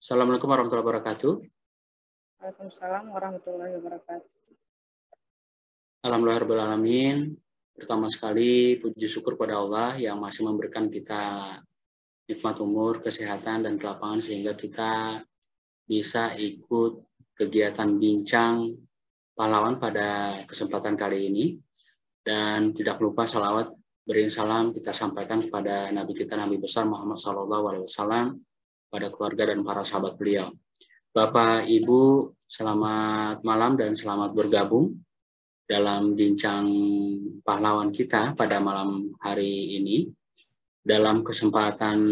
Assalamualaikum warahmatullahi wabarakatuh. Waalaikumsalam warahmatullahi wabarakatuh. Alhamdulillah alamin. Pertama sekali puji syukur pada Allah yang masih memberikan kita nikmat umur, kesehatan dan kelapangan sehingga kita bisa ikut kegiatan bincang pahlawan pada kesempatan kali ini. Dan tidak lupa salawat beriring salam kita sampaikan kepada Nabi kita Nabi besar Muhammad SAW, pada keluarga dan para sahabat beliau. Bapak, Ibu, selamat malam dan selamat bergabung dalam bincang pahlawan kita pada malam hari ini. Dalam kesempatan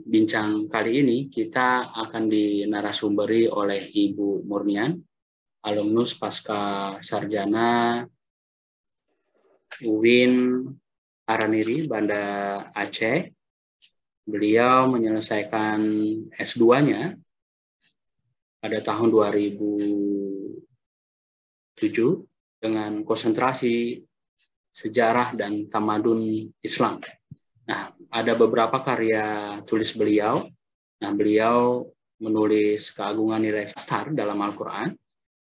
bincang kali ini, kita akan dinarasumberi oleh Ibu Murnian, alumnus pasca sarjana UIN Araniri, Banda Aceh. Beliau menyelesaikan S2-nya pada tahun 2007 dengan konsentrasi sejarah dan tamadun Islam. Nah, ada beberapa karya tulis beliau. Nah, beliau menulis keagungan nilai sastar dalam Al-Quran,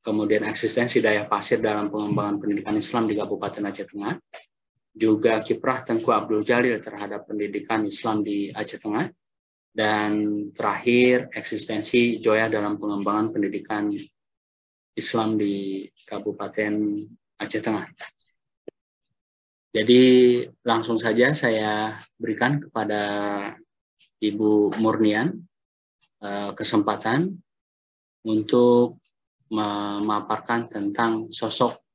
kemudian eksistensi daya pasir dalam pengembangan pendidikan Islam di Kabupaten Aceh Tengah, juga kiprah Tengku Abdul Jalil terhadap pendidikan Islam di Aceh Tengah, dan terakhir eksistensi Joya dalam pengembangan pendidikan Islam di Kabupaten Aceh Tengah. Jadi langsung saja saya berikan kepada Ibu Murnian kesempatan untuk memaparkan tentang sosok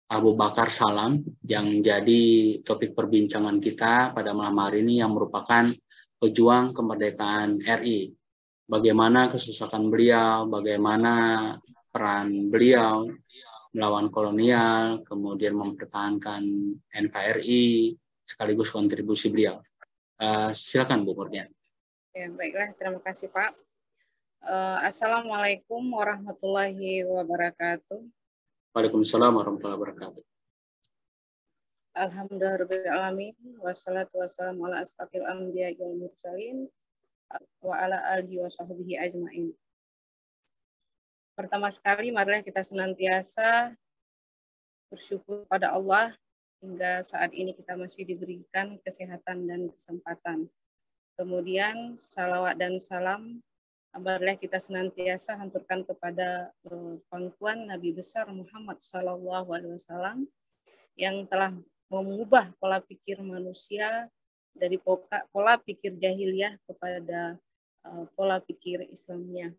Abu Bakar Salam yang jadi topik perbincangan kita pada malam hari ini, yang merupakan pejuang kemerdekaan RI. Bagaimana kesuksesan beliau, bagaimana peran beliau melawan kolonial, kemudian mempertahankan NKRI, sekaligus kontribusi beliau. Silakan Bu Murnian. Ya, baiklah, terima kasih Pak. Assalamualaikum warahmatullahi wabarakatuh. Waalaikumsalam warahmatullahi wabarakatuh. Alhamdulillahirrahmanirrahim. Wassalatu wassalamu ala asrafil anbiya wal mursalin wa ala alihi wa sahbihi ajma'in. Pertama sekali, marilah kita senantiasa bersyukur pada Allah hingga saat ini kita masih diberikan kesehatan dan kesempatan. Kemudian salawat dan salam marilah kita senantiasa hanturkan kepada pangkuan Nabi besar Muhammad SAW yang telah mengubah pola pikir manusia dari pola pikir jahiliyah kepada pola pikir Islamnya.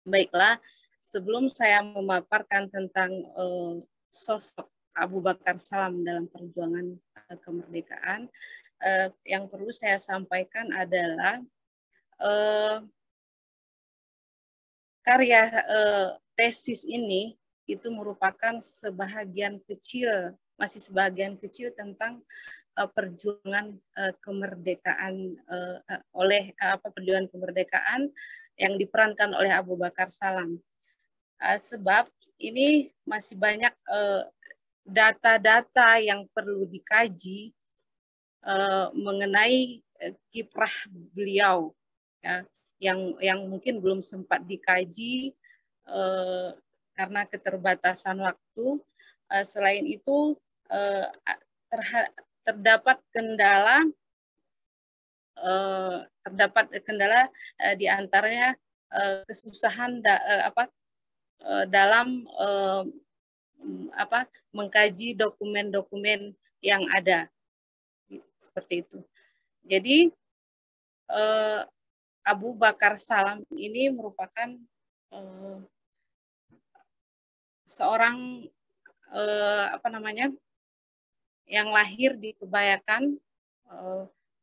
Baiklah, sebelum saya memaparkan tentang sosok Abu Bakar Salam dalam perjuangan kemerdekaan, yang perlu saya sampaikan adalah karya tesis ini itu merupakan masih sebagian kecil tentang perjuangan kemerdekaan perjuangan kemerdekaan yang diperankan oleh Abu Bakar Salam. Sebab ini masih banyak data-data yang perlu dikaji mengenai kiprah beliau, ya, yang mungkin belum sempat dikaji karena keterbatasan waktu. Selain itu terdapat kendala di antaranya kesusahan dalam mengkaji dokumen-dokumen yang ada, seperti itu. Jadi Abu Bakar Salam ini merupakan seorang yang lahir di Kebayakan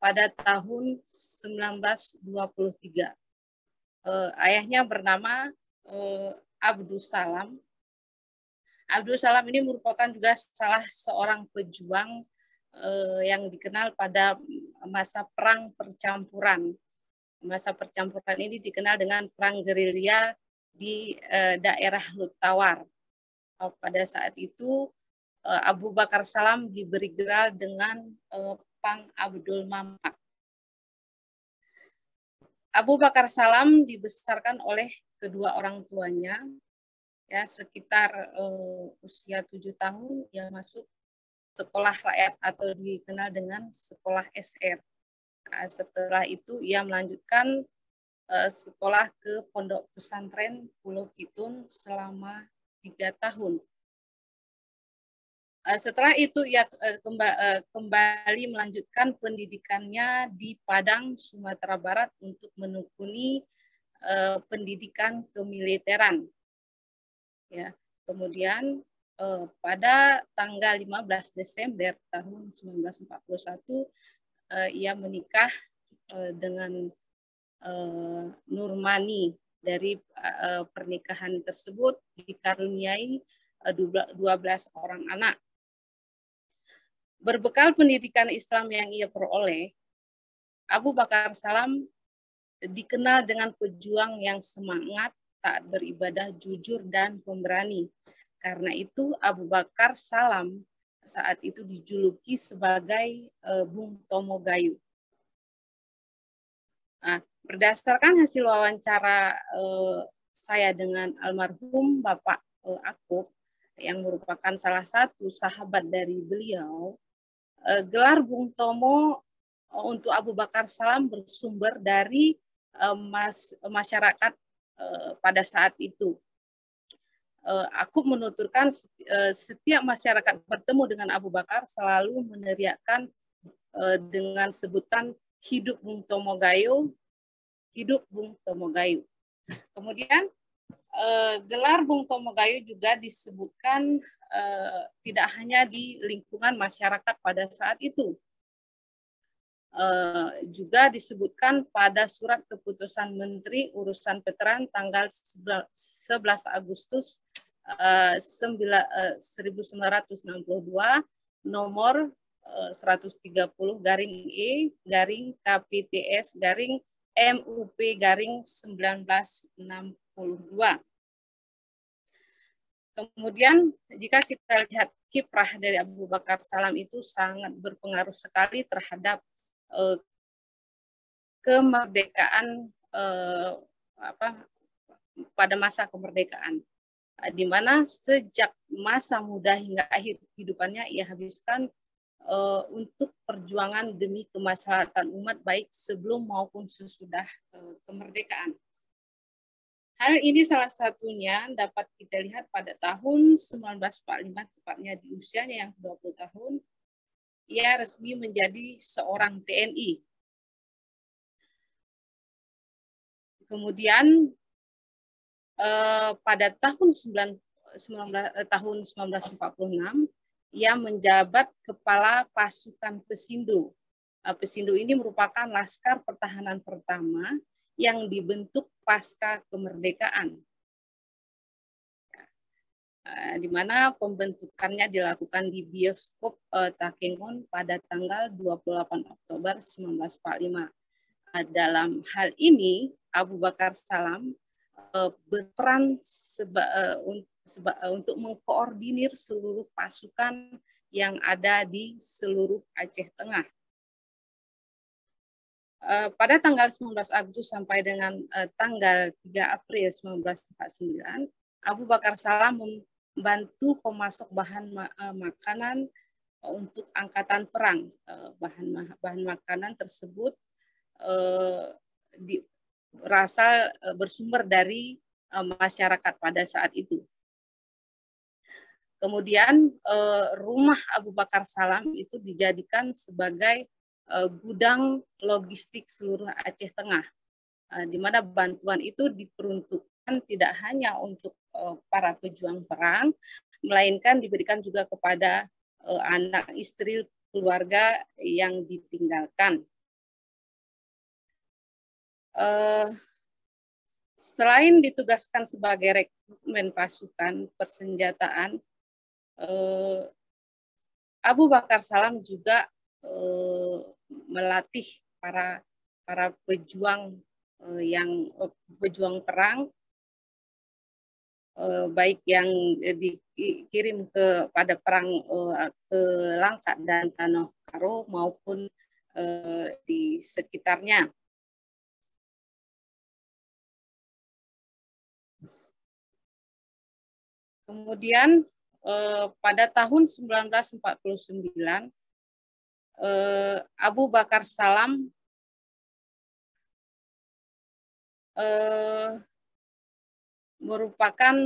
pada tahun 1923. Ayahnya bernama Abdul Salam. Abdul Salam ini merupakan juga salah seorang pejuang yang dikenal pada masa perang percampuran. Masa percampuran ini dikenal dengan perang gerilya di daerah Lutawar. Pada saat itu Abu Bakar Salam diberi gelar dengan Pang Abdul Mamak. Abu Bakar Salam dibesarkan oleh kedua orang tuanya, ya sekitar usia 7 tahun ia masuk sekolah rakyat atau dikenal dengan sekolah SR. Nah, setelah itu ia melanjutkan sekolah ke Pondok Pesantren Pulau Kitun selama 3 tahun. Setelah itu ia kembali melanjutkan pendidikannya di Padang, Sumatera Barat untuk menekuni pendidikan kemiliteran. Ya, kemudian pada tanggal 15 Desember tahun 1941 ia menikah dengan Nurmani. Dari pernikahan tersebut dikaruniai 12 orang anak. Berbekal pendidikan Islam yang ia peroleh, Abu Bakar Salam dikenal dengan pejuang yang semangat, taat beribadah, jujur, dan pemberani. Karena itu Abu Bakar Salam saat itu dijuluki sebagai Bung Tomo Gayo. Nah, berdasarkan hasil wawancara saya dengan almarhum Bapak Akub, yang merupakan salah satu sahabat dari beliau, gelar Bung Tomo untuk Abu Bakar Salam bersumber dari masyarakat pada saat itu. Aku menuturkan setiap masyarakat bertemu dengan Abu Bakar selalu meneriakkan dengan sebutan hidup Bung Tomo Gayo, hidup Bung Tomo Gayo. Kemudian gelar Bung Tomo Gayo juga disebutkan tidak hanya di lingkungan masyarakat pada saat itu, juga disebutkan pada surat keputusan Menteri Urusan Veteran tanggal 11 Agustus 1962 nomor 130/E garing KPTS garing MUP garing 1962. Kemudian jika kita lihat kiprah dari Abu Bakar Salam itu sangat berpengaruh sekali terhadap kemerdekaan pada masa kemerdekaan, di mana sejak masa muda hingga akhir kehidupannya ia habiskan untuk perjuangan demi kemaslahatan umat baik sebelum maupun sesudah kemerdekaan. Hal ini salah satunya dapat kita lihat pada tahun 1945, tepatnya di usianya yang ke-20 tahun, ia resmi menjadi seorang TNI. Kemudian pada tahun 1946 ia menjabat kepala pasukan Pesindo. Pesindo ini merupakan laskar pertahanan pertama yang dibentuk pasca kemerdekaan, di mana pembentukannya dilakukan di bioskop Takengon pada tanggal 28 Oktober 1945. Dalam hal ini Abu Bakar Salam berperan untuk mengkoordinir seluruh pasukan yang ada di seluruh Aceh Tengah. Pada tanggal 19 Agustus sampai dengan tanggal 3 April 1949, Abu Bakar Salam membantu pemasok bahan makanan untuk angkatan perang. Bahan makanan tersebut berasal bersumber dari masyarakat pada saat itu. Kemudian rumah Abu Bakar Salam itu dijadikan sebagai gudang logistik seluruh Aceh Tengah, di mana bantuan itu diperuntukkan tidak hanya untuk para pejuang perang, melainkan diberikan juga kepada anak istri keluarga yang ditinggalkan. Selain ditugaskan sebagai rekrutmen pasukan persenjataan, Abu Bakar Salam juga melatih para pejuang pejuang perang, baik yang dikirim pada perang ke Langkat dan Tanah Karo maupun di sekitarnya. Kemudian pada tahun 1949 Abu Bakar Salam merupakan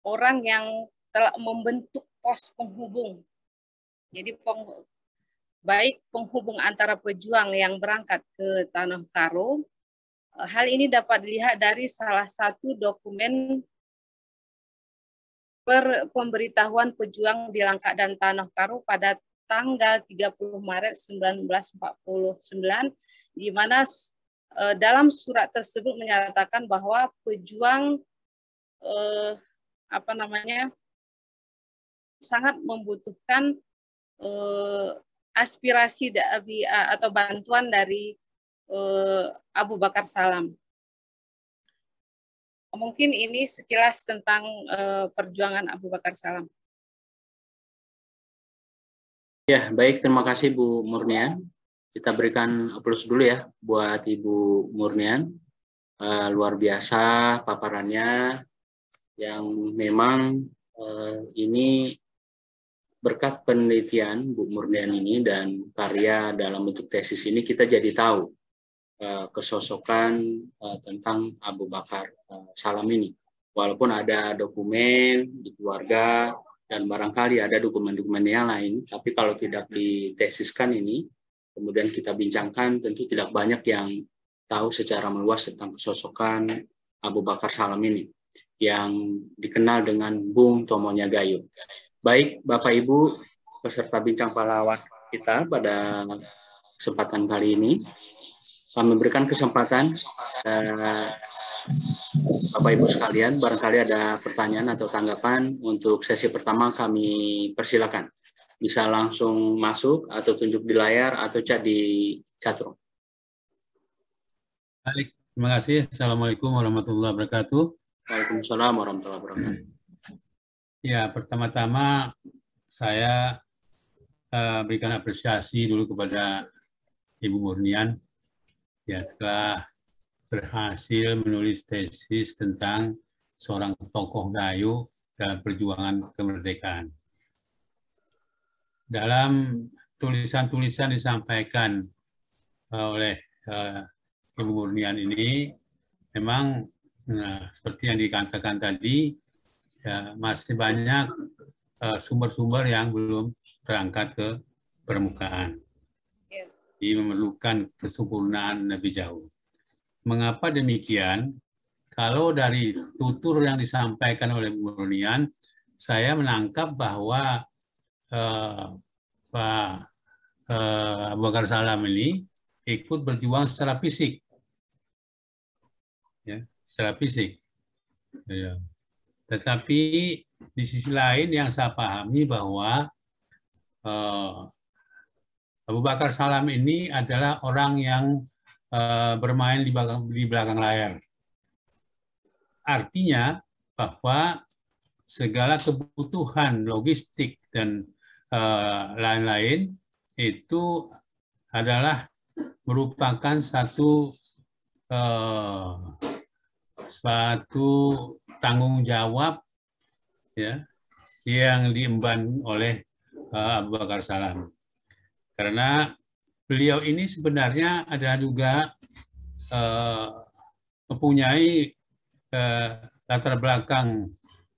orang yang telah membentuk pos penghubung. Jadi baik penghubung antara pejuang yang berangkat ke Tanah Karo. Hal ini dapat dilihat dari salah satu dokumen pemberitahuan pejuang di Langkat dan Tanah Karo pada tanggal 30 Maret 1949, di mana dalam surat tersebut menyatakan bahwa pejuang sangat membutuhkan aspirasi dari atau bantuan dari Abu Bakar Salam. Mungkin ini sekilas tentang perjuangan Abu Bakar Salam. Ya, baik. Terima kasih Bu Murnian. Kita berikan aplaus dulu ya buat Ibu Murnian. Luar biasa paparannya yang memang ini berkat penelitian Bu Murnian ini dan karya dalam bentuk tesis ini kita jadi tahu kesosokan tentang Abu Bakar Salam ini. Walaupun ada dokumen di keluarga dan barangkali ada dokumen-dokumen yang lain, tapi kalau tidak ditesiskan ini, kemudian kita bincangkan, tentu tidak banyak yang tahu secara meluas tentang kesosokan Abu Bakar Salam ini, yang dikenal dengan Bung Tomonya Gayo. Baik, Bapak Ibu, peserta bincang palawat kita pada kesempatan kali ini, kami berikan kesempatan Bapak Ibu sekalian, barangkali ada pertanyaan atau tanggapan untuk sesi pertama, kami persilakan. Bisa langsung masuk atau tunjuk di layar atau chat di chatroom. Baik, terima kasih. Assalamualaikum warahmatullahi wabarakatuh. Waalaikumsalam warahmatullahi wabarakatuh. Ya, pertama-tama saya berikan apresiasi dulu kepada Ibu Murnian, ya, telah berhasil menulis tesis tentang seorang tokoh Gayo dalam perjuangan kemerdekaan. Dalam tulisan-tulisan disampaikan oleh Ibu Murnian ini, memang seperti yang dikatakan tadi, ya, masih banyak sumber-sumber yang belum terangkat ke permukaan. Jadi memerlukan kesempurnaan lebih jauh. Mengapa demikian? Kalau dari tutur yang disampaikan oleh Bu Murnian, saya menangkap bahwa Pak Abu Bakar Salam ini ikut berjuang secara fisik, ya, secara fisik. Ya. Tetapi di sisi lain yang saya pahami bahwa Abu Bakar Salam ini adalah orang yang bermain di belakang layar. Artinya bahwa segala kebutuhan logistik dan lain-lain itu adalah merupakan satu tanggung jawab, ya, yang diemban oleh Abu Bakar Salam. Karena beliau ini sebenarnya adalah juga mempunyai latar belakang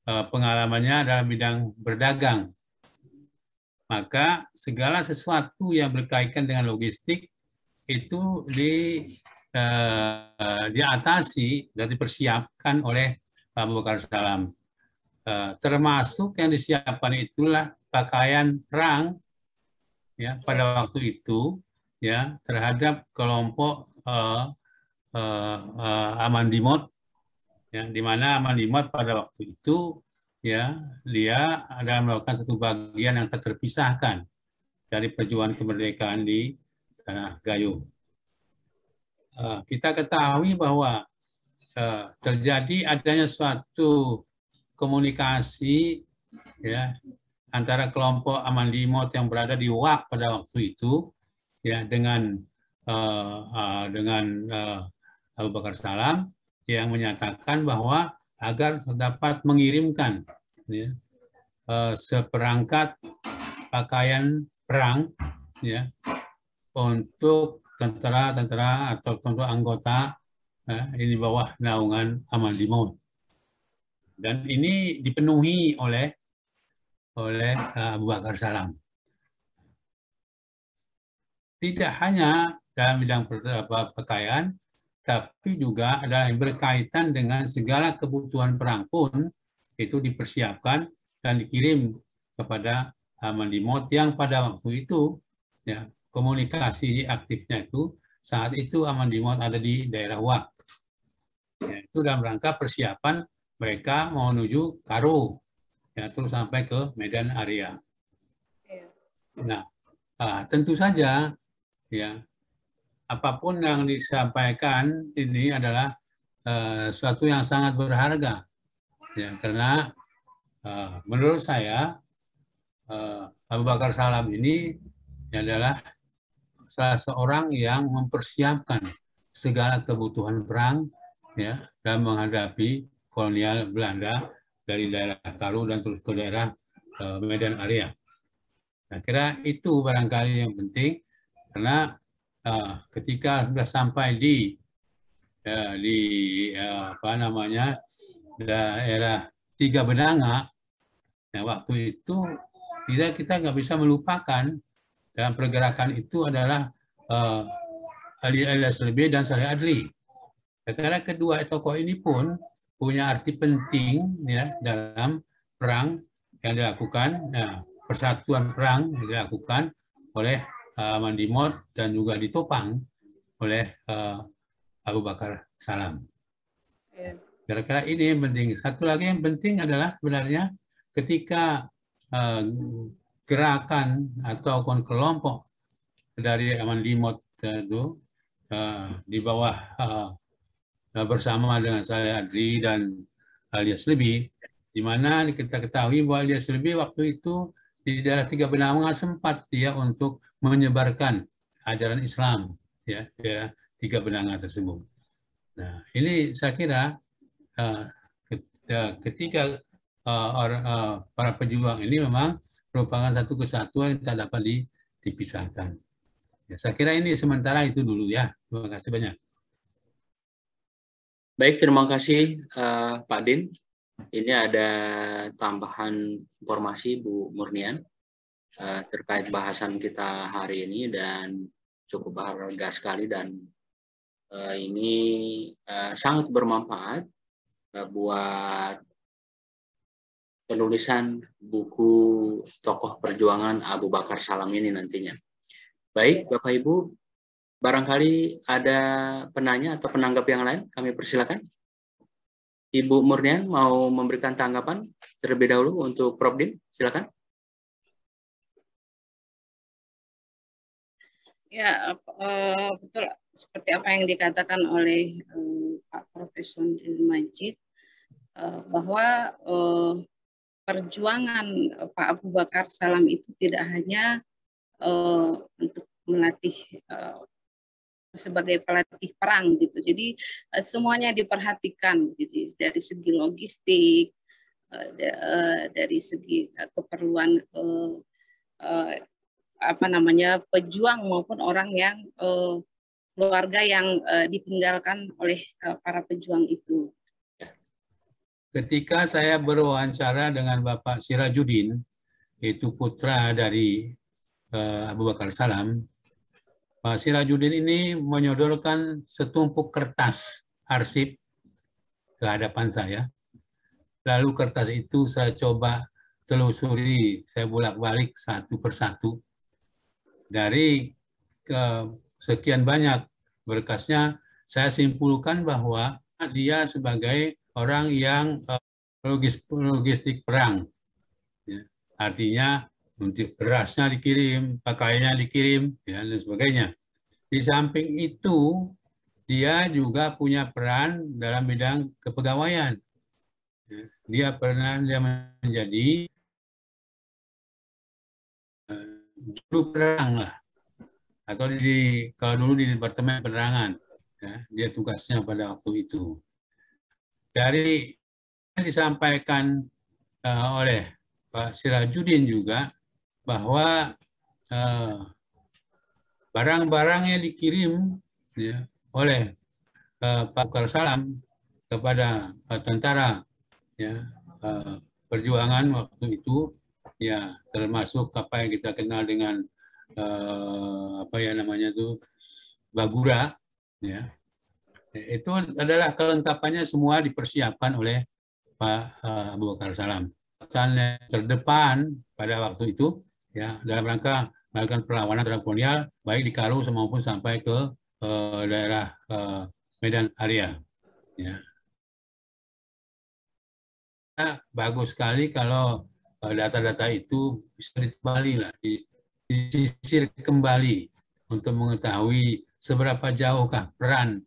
pengalamannya dalam bidang berdagang. Maka segala sesuatu yang berkaitan dengan logistik itu diatasi dan dipersiapkan oleh Abu Bakar Salam. Termasuk yang disiapkan itulah pakaian perang, ya, pada waktu itu, ya, terhadap kelompok Amandimot, ya, di mana Amandimot pada waktu itu, ya, dia adalah melakukan satu bagian yang terpisahkan dari perjuangan kemerdekaan di Tanah Gayo. Kita ketahui bahwa terjadi adanya suatu komunikasi, ya, antara kelompok Amandimot yang berada di Wak pada waktu itu, ya, dengan Abu Bakar Salam, yang menyatakan bahwa agar dapat mengirimkan ya, seperangkat pakaian perang ya, untuk tentara-tentara atau untuk anggota ini di bawah naungan Amandimaut. Dan ini dipenuhi oleh Abu Bakar Salam. Tidak hanya dalam bidang pakaian, tapi juga ada yang berkaitan dengan segala kebutuhan perang pun itu dipersiapkan dan dikirim kepada Amandimaut yang pada waktu itu ya, komunikasi aktifnya itu saat itu Amandimaut ada di daerah Wak. Ya, itu dalam rangka persiapan mereka mau menuju Karo, ya, terus sampai ke Medan Area. Nah, tentu saja ya apapun yang disampaikan ini adalah sesuatu yang sangat berharga, ya, karena menurut saya Abu Bakar Salam ini adalah salah seorang yang mempersiapkan segala kebutuhan perang ya dan menghadapi kolonial Belanda dari daerah Karo dan terus ke daerah Medan Area. Saya kira itu barangkali yang penting karena ketika sudah sampai di apa namanya daerah Tiga Benanga, ya, waktu itu kita nggak bisa melupakan dalam pergerakan itu adalah Ali Al-Aslebi dan Saleh Adli. Karena kedua tokoh ini pun punya arti penting ya dalam perang yang dilakukan, ya, persatuan perang yang dilakukan oleh Amandimaut dan juga ditopang oleh Abu Bakar Salam. Kira-kira ini yang penting. Satu lagi yang penting adalah sebenarnya ketika gerakan atau kelompok dari Amandimaut itu di bawah bersama dengan Saleh Adli dan Ali Aslebi, di mana kita ketahui bahwa Ali Aslebi waktu itu di daerah Tiga Benanga sempat dia untuk menyebarkan ajaran Islam ya di daerah Tiga Benanga tersebut. Nah, ini saya kira ketika para pejuang ini memang merupakan satu kesatuan yang tak dapat dipisahkan. Ya, saya kira ini sementara itu dulu ya. Terima kasih banyak. Baik, terima kasih Pak Din. Ini ada tambahan informasi Bu Murnian terkait bahasan kita hari ini dan cukup berharga sekali dan ini sangat bermanfaat buat penulisan buku tokoh perjuangan Abu Bakar Salam ini nantinya. Baik, Bapak Ibu, barangkali ada penanya atau penanggap yang lain, kami persilakan. Ibu Murnian mau memberikan tanggapan terlebih dahulu untuk Prof. Din, silakan. Ya, betul seperti apa yang dikatakan oleh Pak Profesor Majid, bahwa perjuangan Pak Abu Bakar Salam itu tidak hanya untuk melatih sebagai pelatih perang gitu. Jadi semuanya diperhatikan gitu, dari segi logistik, dari segi keperluan apa namanya pejuang maupun orang yang keluarga yang ditinggalkan oleh para pejuang itu. Ketika saya berwawancara dengan Bapak Sirajuddin, yaitu putra dari Abu Bakar Salam, Pak Sirajuddin ini menyodorkan setumpuk kertas arsip ke hadapan saya. Lalu kertas itu saya coba telusuri, saya bolak-balik satu persatu. Dari sekian banyak berkasnya, saya simpulkan bahwa dia sebagai orang yang logistik perang. Ya. Artinya untuk berasnya dikirim, pakaiannya dikirim, ya, dan sebagainya. Di samping itu, dia juga punya peran dalam bidang kepegawaian. Dia pernah menjadi juru perang lah, atau kalau dulu di Departemen Penerangan, ya, dia tugasnya pada waktu itu. dari yang disampaikan oleh Pak Sirajuddin juga bahwa barang-barang yang dikirim ya, oleh Pak Bukar Salam kepada tentara ya, perjuangan waktu itu ya, termasuk apa yang kita kenal dengan apa ya namanya itu Bagura ya, itu adalah kelengkapannya semua dipersiapkan oleh Pak Abu Bakar Salam. Dan terdepan pada waktu itu ya, dalam rangka melakukan perlawanan terhadap kolonial baik di Karo maupun sampai ke daerah Medan Area ya. Nah, bagus sekali kalau data-data itu bisa dikembali lah, disisir kembali untuk mengetahui seberapa jauhkah peran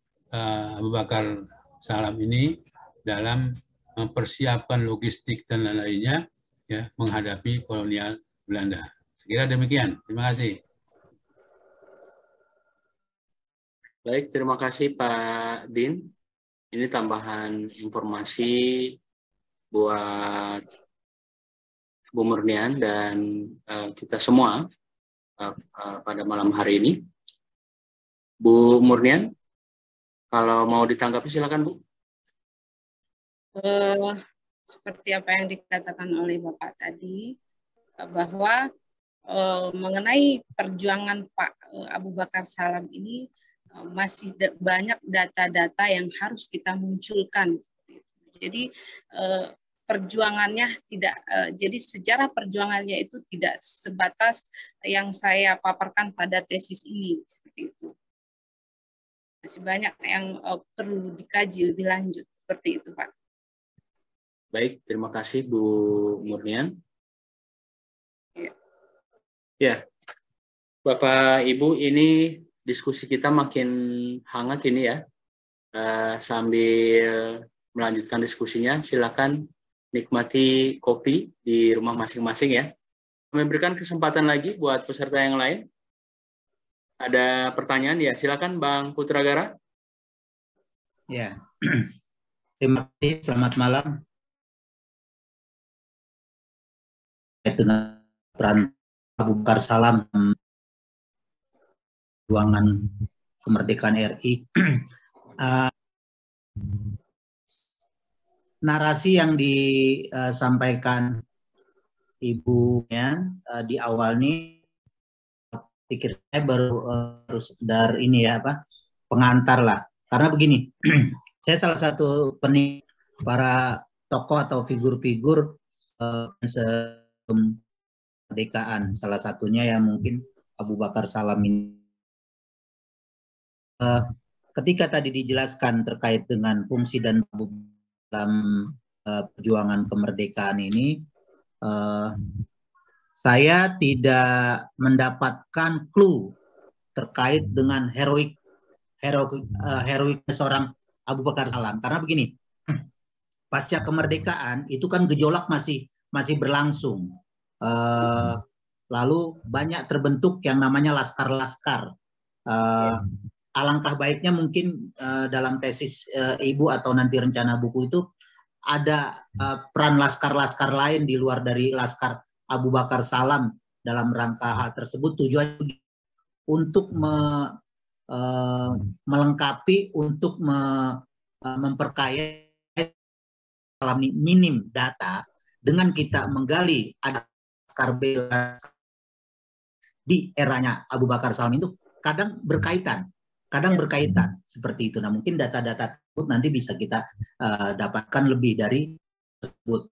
Abu Bakar Salam ini dalam mempersiapkan logistik dan lain-lainnya ya, menghadapi kolonial Belanda. Sekira demikian. Terima kasih. Baik, terima kasih Pak Din. Ini tambahan informasi buat Bu Murnian dan kita semua pada malam hari ini. Bu Murnian, kalau mau ditanggapi silakan Bu. Seperti apa yang dikatakan oleh Bapak tadi, bahwa mengenai perjuangan Pak Abu Bakar Salam ini masih banyak data-data yang harus kita munculkan. Jadi perjuangannya tidak, jadi sejarah perjuangannya itu tidak sebatas yang saya paparkan pada tesis ini, seperti itu. Masih banyak yang perlu dikaji lebih lanjut, seperti itu Pak. Baik, terima kasih Bu Murnian. Ya, Bapak Ibu, ini diskusi kita makin hangat ini ya. Sambil melanjutkan diskusinya, silakan nikmati kopi di rumah masing-masing ya. Kami berikan kesempatan lagi buat peserta yang lain. Ada pertanyaan ya, silakan Bang Putragara. Ya, terima kasih. Selamat malam. Dengan peran Abu Bakar Salam perjuangan kemerdekaan RI. Narasi yang disampaikan ibunya di awal ini, pikir saya baru sekedar ini ya, pengantar lah. Karena begini, saya salah satu penikmat para tokoh atau figur-figur sebelum kemerdekaan. Salah satunya ya mungkin Abu Bakar Salam ini. Ketika tadi dijelaskan terkait dengan fungsi dan dalam perjuangan kemerdekaan ini, saya tidak mendapatkan clue terkait dengan heroiknya seorang Abu Bakar Salam. Karena begini, pasca kemerdekaan itu kan gejolak masih berlangsung. Lalu banyak terbentuk yang namanya laskar-laskar. Alangkah baiknya mungkin dalam tesis Ibu atau nanti rencana buku itu ada peran laskar-laskar lain di luar dari laskar Abu Bakar Salam dalam rangka hal tersebut. Tujuan untuk melengkapi, untuk memperkaya minim data dengan kita menggali ada laskar bela di eranya Abu Bakar Salam itu kadang berkaitan seperti itu. Nah, mungkin data-data tersebut nanti bisa kita dapatkan lebih dari tersebut.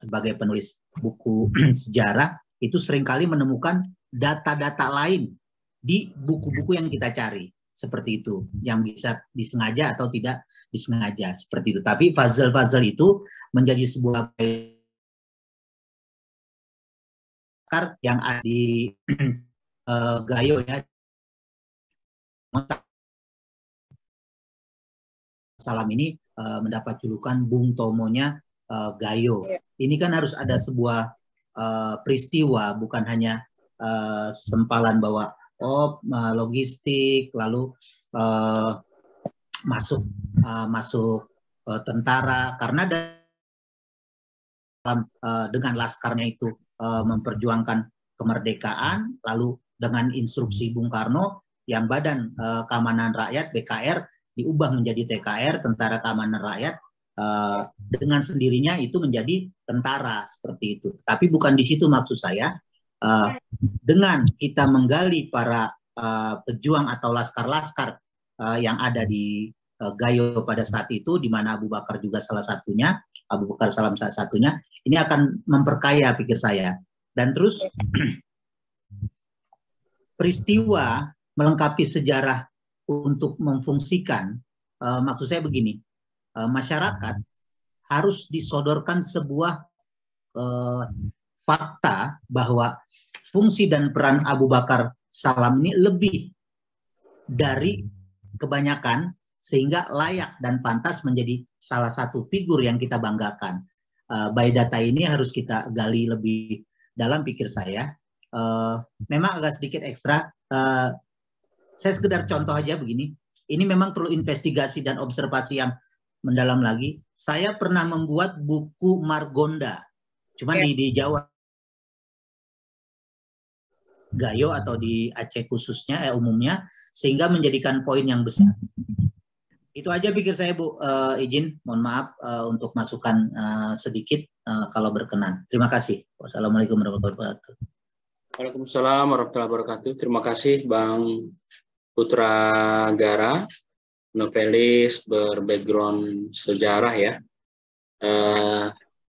Sebagai penulis buku sejarah itu seringkali menemukan data-data lain di buku-buku yang kita cari, seperti itu, yang bisa disengaja atau tidak disengaja, seperti itu. Tapi puzzle-puzzle itu menjadi sebuah yang ada di Gayo ya, Salam ini mendapat julukan Bung Tomonya Gayo. Ini kan harus ada sebuah peristiwa, bukan hanya sempalan bahwa logistik, lalu masuk tentara, karena dengan laskarnya itu memperjuangkan kemerdekaan, lalu dengan instruksi Bung Karno yang Badan Keamanan Rakyat BKR diubah menjadi TKR, Tentara Keamanan Rakyat, dengan sendirinya itu menjadi tentara seperti itu. Tapi bukan di situ maksud saya. Dengan kita menggali para pejuang atau laskar-laskar yang ada di Gayo pada saat itu, di mana Abu Bakar juga salah satunya, Abu Bakar Salam salah satunya, ini akan memperkaya pikir saya. Dan terus peristiwa melengkapi sejarah untuk memfungsikan, maksud saya begini, masyarakat harus disodorkan sebuah fakta bahwa fungsi dan peran Abu Bakar Salam ini lebih dari kebanyakan, sehingga layak dan pantas menjadi salah satu figur yang kita banggakan. Biodata ini harus kita gali lebih dalam pikir saya. Memang agak sedikit ekstra, saya sekedar contoh aja begini, ini memang perlu investigasi dan observasi yang mendalam lagi. Saya pernah membuat buku Margonda, cuman di Jawa, Gayo atau di Aceh khususnya, umumnya, sehingga menjadikan poin yang besar. Itu aja pikir saya, Bu. Izin, mohon maaf untuk masukan sedikit kalau berkenan. Terima kasih. Wassalamualaikum warahmatullahi wabarakatuh. Waalaikumsalam warahmatullahi wabarakatuh. Terima kasih Bang Putra Gara, novelis berbackground sejarah ya.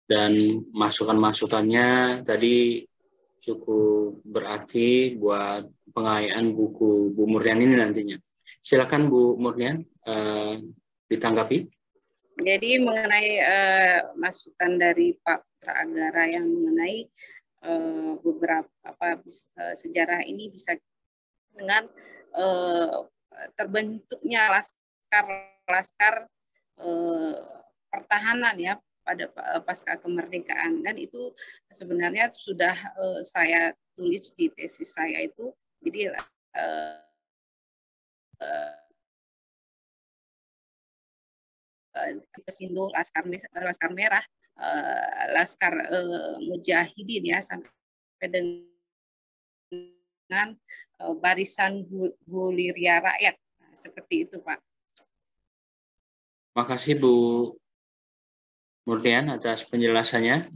Dan masukan-masukannya tadi cukup berarti buat pengayaan buku Bu Murnian ini nantinya. Silakan Bu Murnian ditanggapi. Jadi mengenai masukan dari Pak Putra Anggara yang mengenai beberapa sejarah ini bisa dengan terbentuknya laskar pertahanan ya pada pasca kemerdekaan, dan itu sebenarnya sudah saya tulis di tesis saya itu. Jadi Pesindo, Laskar Merah, Laskar Mujahidin ya, sampai dengan Barisan Guliria Rakyat. Seperti itu, Pak. Makasih Bu Murnian atas penjelasannya.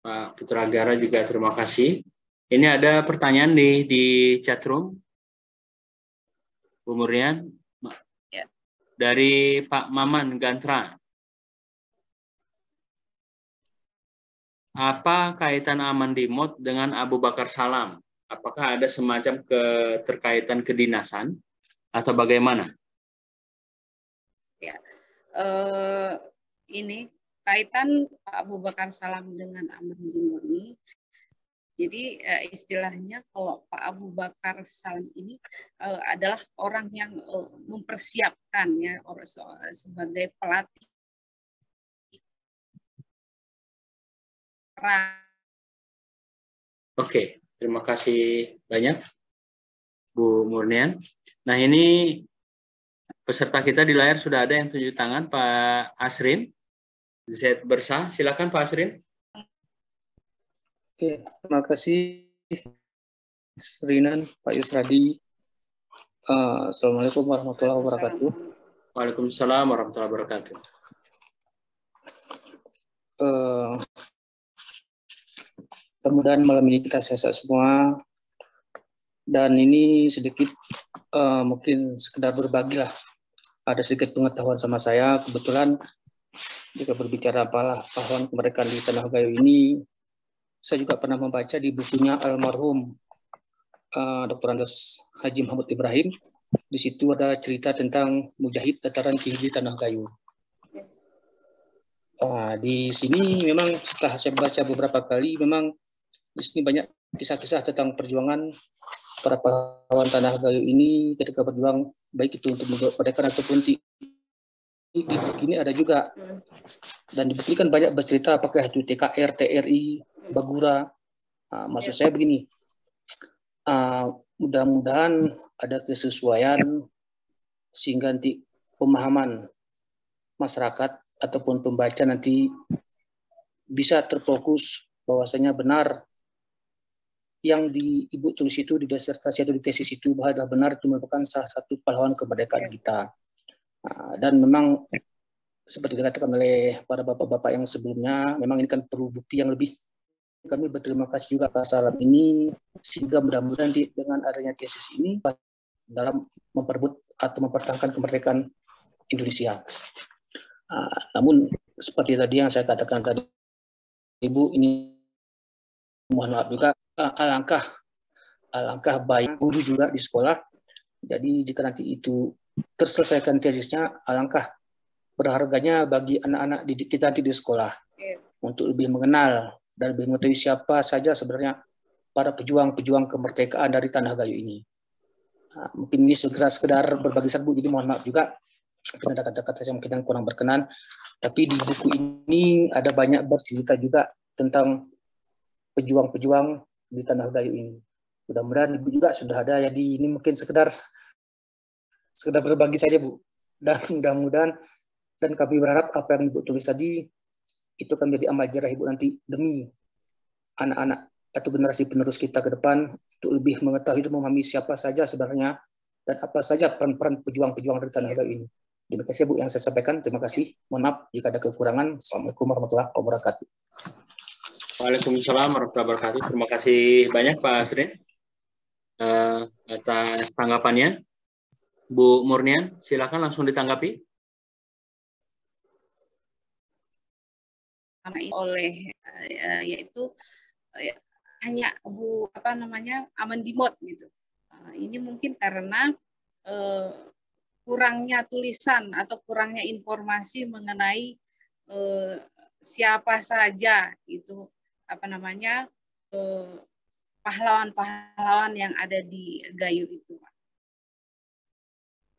Pak Putra Gara juga terima kasih. Ini ada pertanyaan di chatroom. Bu Murnian. Ya. Dari Pak Maman Gantra. Apa kaitan Amandimot dengan Abu Bakar Salam? Apakah ada semacam keterkaitan kedinasan atau bagaimana? Ya, ini kaitan Abu Bakar Salam dengan Amandimot ini. Jadi istilahnya kalau Pak Abu Bakar Salam ini adalah orang yang mempersiapkan ya sebagai pelatih perang. Oke, terima kasih banyak Bu Murnian. Nah, ini peserta kita di layar sudah ada yang tunjuk tangan, Pak Asrin Z Bersa. Silakan Pak Asrin. Oke, terima kasih Mas Rinan, Pak Yusradi. Assalamualaikum warahmatullahi wabarakatuh. Waalaikumsalam warahmatullahi wabarakatuh. Mudah-mudahan malam ini kita sehat semua. Dan ini sedikit mungkin sekedar berbagi lah. Ada sedikit pengetahuan sama saya. Kebetulan jika berbicara pahlawan kemerdekaan di Tanah Gayo ini, saya juga pernah membaca di bukunya almarhum Dr. Andes Haji Muhammad Ibrahim. Di situ ada cerita tentang Mujahid Dataran Tinggi Tanah Gayo. Di sini memang setelah saya baca beberapa kali, memang di sini banyak kisah-kisah tentang perjuangan para pahlawan Tanah Gayo ini ketika berjuang, baik itu untuk kemerdekaan ataupun di ini ada juga. Dan di buku kan banyak bercerita apakah itu TKR, TRI, Bagura. Maksud saya begini, mudah-mudahan ada kesesuaian sehingga nanti pemahaman masyarakat ataupun pembaca nanti bisa terfokus bahwasanya benar yang di Ibu tulis itu di disertasi atau di tesis itu adalah benar, itu merupakan salah satu pahlawan kemerdekaan kita. Dan memang seperti dikatakan oleh para bapak-bapak yang sebelumnya, memang ini kan perlu bukti yang lebih. Kami berterima kasih juga ke Salam ini, sehingga mudah-mudahan dengan adanya tesis ini dalam memperebut atau mempertahankan kemerdekaan Indonesia. Namun seperti tadi yang saya katakan tadi, Ibu, ini mohon maaf juga, alangkah baik guru juga di sekolah. Jadi jika nanti itu terselesaikan tesisnya, alangkah berharganya bagi anak-anak didik kita nanti di sekolah untuk lebih mengenal dan lebih mengetahui siapa saja sebenarnya para pejuang-pejuang kemerdekaan dari Tanah Gayo ini. Mungkin ini sekedar berbagi Bu, jadi mohon maaf juga ada kata-kata yang mungkin kurang berkenan, tapi di buku ini ada banyak bercerita juga tentang pejuang-pejuang di Tanah Gayo ini. Mudah-mudahan Ibu juga sudah ada, jadi ini mungkin sekedar berbagi saja Bu, dan mudah-mudahan dan kami berharap apa yang Ibu tulis tadi itu akan menjadi amal jarah Ibu nanti demi anak-anak atau generasi penerus kita ke depan untuk lebih mengetahui dan memahami siapa saja sebenarnya dan apa saja peran-peran pejuang-pejuang dari Tanah Gayo ini. Terima kasih Bu yang saya sampaikan. Terima kasih. Mohon maaf jika ada kekurangan. Assalamualaikum warahmatullahi wabarakatuh. Waalaikumsalam warahmatullahi wabarakatuh. Terima kasih banyak Pak Asrin atas tanggapannya. Bu Murnian, silakan langsung ditanggapi. Oleh yaitu hanya Amandimot gitu. Ini mungkin karena kurangnya tulisan atau kurangnya informasi mengenai siapa saja itu pahlawan-pahlawan yang ada di Gayo itu.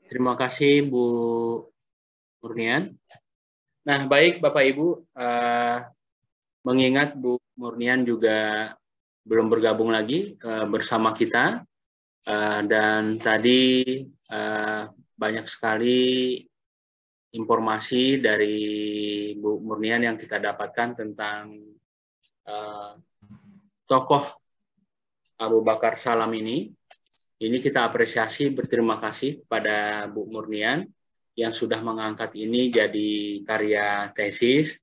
Terima kasih Bu Murnian. Nah, baik Bapak Ibu, mengingat Bu Murnian juga belum bergabung lagi bersama kita, dan tadi banyak sekali informasi dari Bu Murnian yang kita dapatkan tentang tokoh Abu Bakar Salam ini. Ini kita apresiasi, berterima kasih kepada Bu Murnian yang sudah mengangkat ini jadi karya tesis,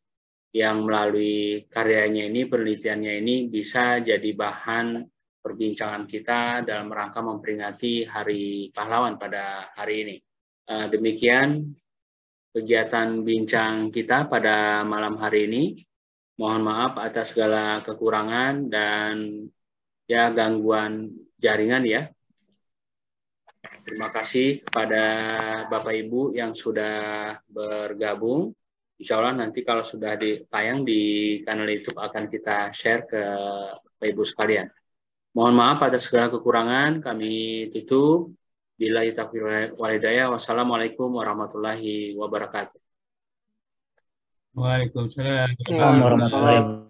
yang melalui karyanya ini, penelitiannya ini bisa jadi bahan perbincangan kita dalam rangka memperingati Hari Pahlawan pada hari ini. Demikian kegiatan bincang kita pada malam hari ini. Mohon maaf atas segala kekurangan dan ya gangguan jaringan ya. Terima kasih kepada Bapak Ibu yang sudah bergabung. Insya Allah nanti kalau sudah ditayang di kanal YouTube akan kita share ke Bapak Ibu sekalian. Mohon maaf atas segala kekurangan, kami tutup. Billahi taufiq wal hidayah. Wassalamualaikum warahmatullahi wabarakatuh. Waalaikumsalam. Warahmatullahi wabarakatuh.